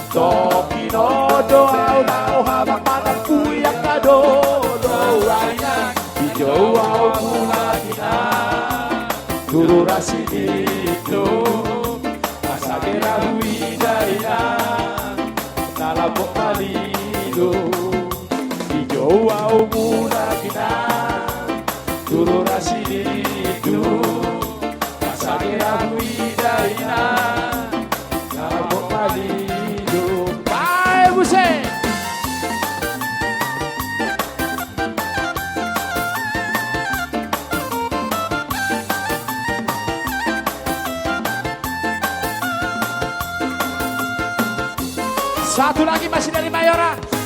Toki no doa lau habak manak kuyak kado doanya hijau au mulakina turu rasini itu asagera huidaina nalabok malido hijau au mulakina turu rasini itu asagera huidaina nalabok malido. Satu lagi masih dari Mayora.